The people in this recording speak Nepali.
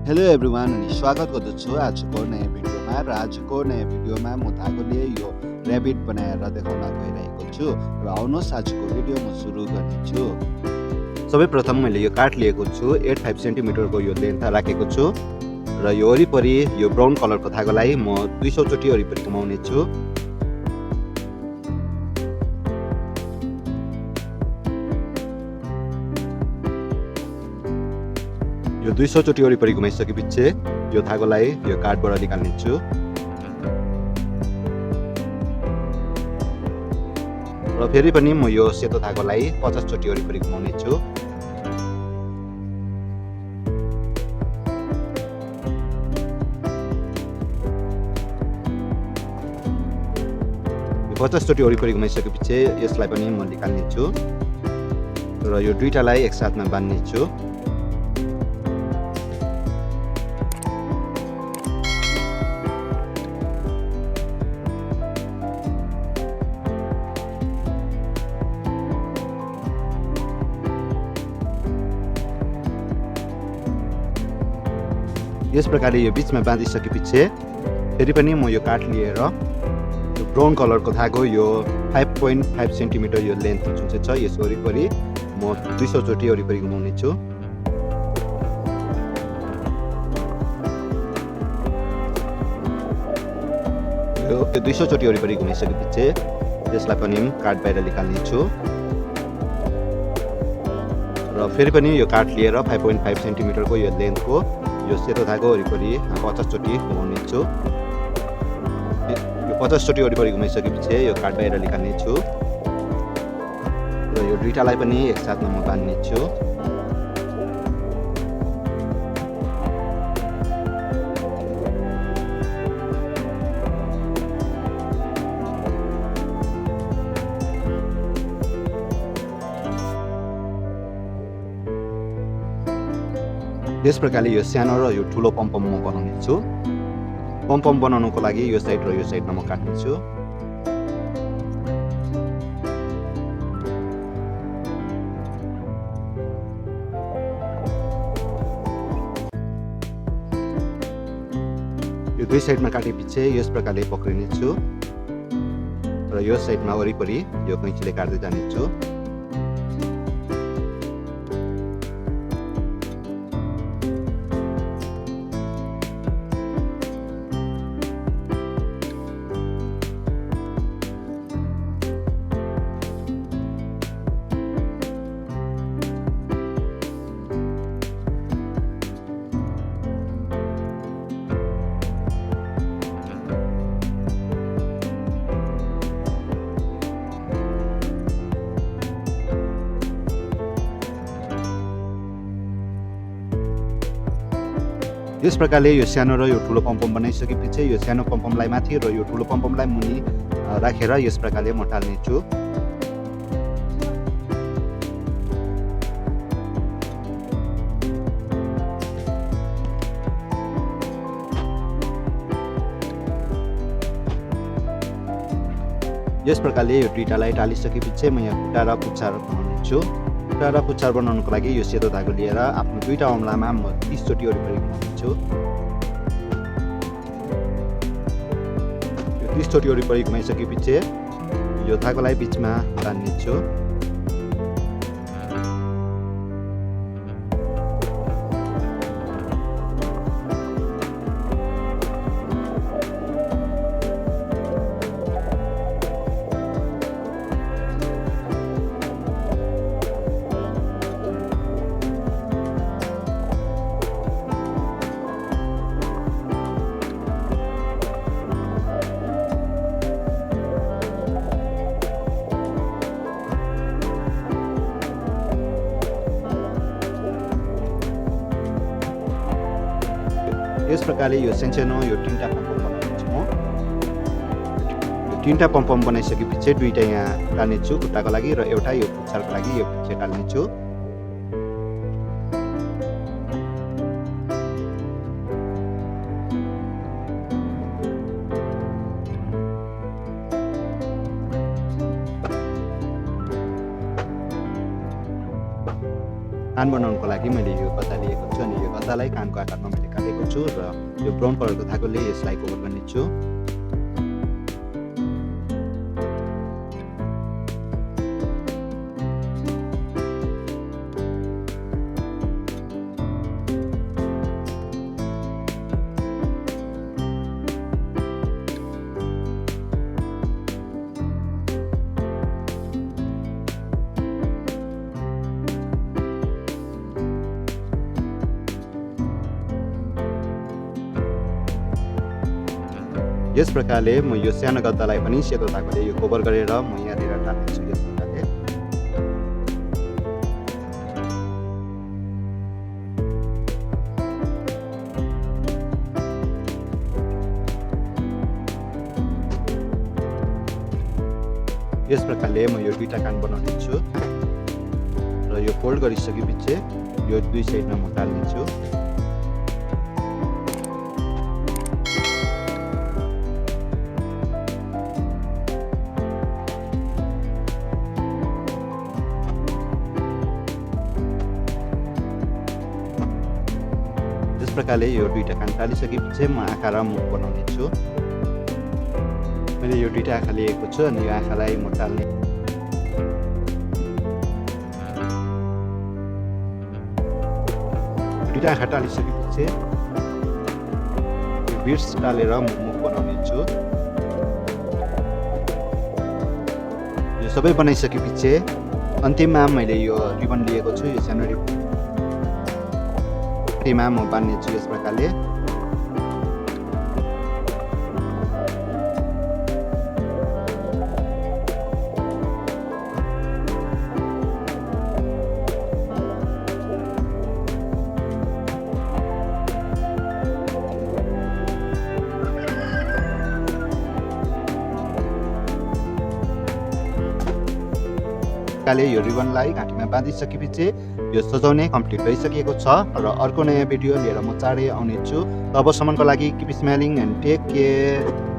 हेलो एभ्रिवान अनि स्वागत गर्दछु आजको नयाँ भिडियोमा र आजको नयाँ भिडियोमा म धागोले यो ऱ्याबिट बनाएर देखाउन गइरहेको छु र आउनुहोस् आजको भिडियो म सुरु गर्नेछु। सर्वप्रथम मैले यो काठ लिएको छु 85 सेन्टिमिटरको यो लेन्थ राखेको छु र यो वरिपरि यो ब्राउन कलरको धागोलाई म 200 चोटि वरिपरि घुमाउने छु। यो 200 चोटि वरिपरि घुमाइसकेपछि यो धागोलाई यो काठबाट निकाल्ने छु। र फेरि पनि म यो सेतो धागोलाई 50 चोटि वरिपरि घुमाउने छु। यो 50 चोटि वरिपरि घुमाइसकेपछि यसलाई पनि म निकाल्ने छु र यो दुईटालाई एकसाथमा बान्ने छु। यस प्रकारले यो बीचमा बाँधिसकेपछि फेरि पनि म यो काठ लिएर यो ब्राउन कलरको धागो यो 5.5 सेन्टिमिटर यो लेन्थ जुन चाहिँ छ यस वरिपरि म 200 चोटि वरिपरि घुमाउने छु। यो 200 चोटि वरिपरि घुमाइसकेपछि यसलाई पनि काठ बाहिर निकाल्ने छु र फेरि पनि यो काठ लिएर 5.5 सेन्टिमिटरको यो लेन्थको यो सेतो धागो वरिपरि 50 चोटि घुमाउने छु। यो 50 चोटि वरिपरि घुमाइसकेपछि यो काठ बाहिर निकाल्ने छु र यो दुईटालाई पनि एकसाथमा म बान्ने छु। यस प्रकारले यो सानो र यो ठुलो पमपम म बनाउने छु। पमपम बनाउनको लागि यो साइड र यो साइडमा म काट्ने छु। यो दुई साइडमा काटेपछि यस प्रकारले पक्रिने छु र यो साइडमा वरिपरि यो कैँचीले काट्दै जाने छु। यस प्रकारले यो सानो र यो ठुलो पमपम बनाइसकेपछि यो सानो पमपमलाई माथि र यो ठुलो पमपमलाई मुनि राखेर यस प्रकारले म टाल्ने छु। यस प्रकारले यो दुईटालाई टालिसकेपछि म यहाँ खुट्टा र पुच्छर बनाउने छु। खुट्टा र पुच्छर बनाउनको लागि यो सेतो धागो लिएर आफ्नो दुईटा औँलामा म 30 चोटि वरिपरि घुमाउने छु। यो 30 चोटि वरिपरि घुमाइसकेपछि यो धागोलाई बीचमा बान्ने छु। यस प्रकारले यो सानो यो तीनटा पमपम बनाउने छु म। यो तीनटा पमपम बनाइसकेपछि दुईटा यहाँ टाल्ने छु खुट्टाको लागि र एउटा यो पुच्छरको लागि यो पछि टाल्ने छु। कान बनाउनको लागि मैले यो गद्दा लिएको छु अनि यो गत्तालाई कानको आकारमा मैले काटेको छु र यो ब्राउन कलरको धागोले यसलाई कभर गर्नेछु। यस प्रकारले म यो सानो गद्दालाई पनि सेतो धागोले यो कभर गरेर म यहाँनिर टाल्नेछु। यस प्रकारले म यो दुईटा कान बनाउने छु र यो फोल्ड गरिसकेपछि यो दुई साइडमा म टाल्नेछु। यस प्रकारले यो दुईटा कान टालिसकेपछि म आँखा र मुख बनाउने छु। मैले यो दुईटा आँखा लिएको छु अनि यो आँखालाई म टाल्ने। दुईटा आँखा टालिसकेपछि यो बिट्स टालेर म मुख बनाउने छु। यो सबै बनाइसकेपछि अन्तिममा मैले यो रिबन लिएको छु। यो सानो रिबनमा म बान्ने छु यस प्रकारले। यो रिबनलाई घाँटीमा बाँधिसकेपछि यो सजाउने कम्प्लिट भइसकेको छ र अर्को नयाँ भिडियो लिएर म चाँडै आउने छु। तबसम्मको लागि keep smiling and take care.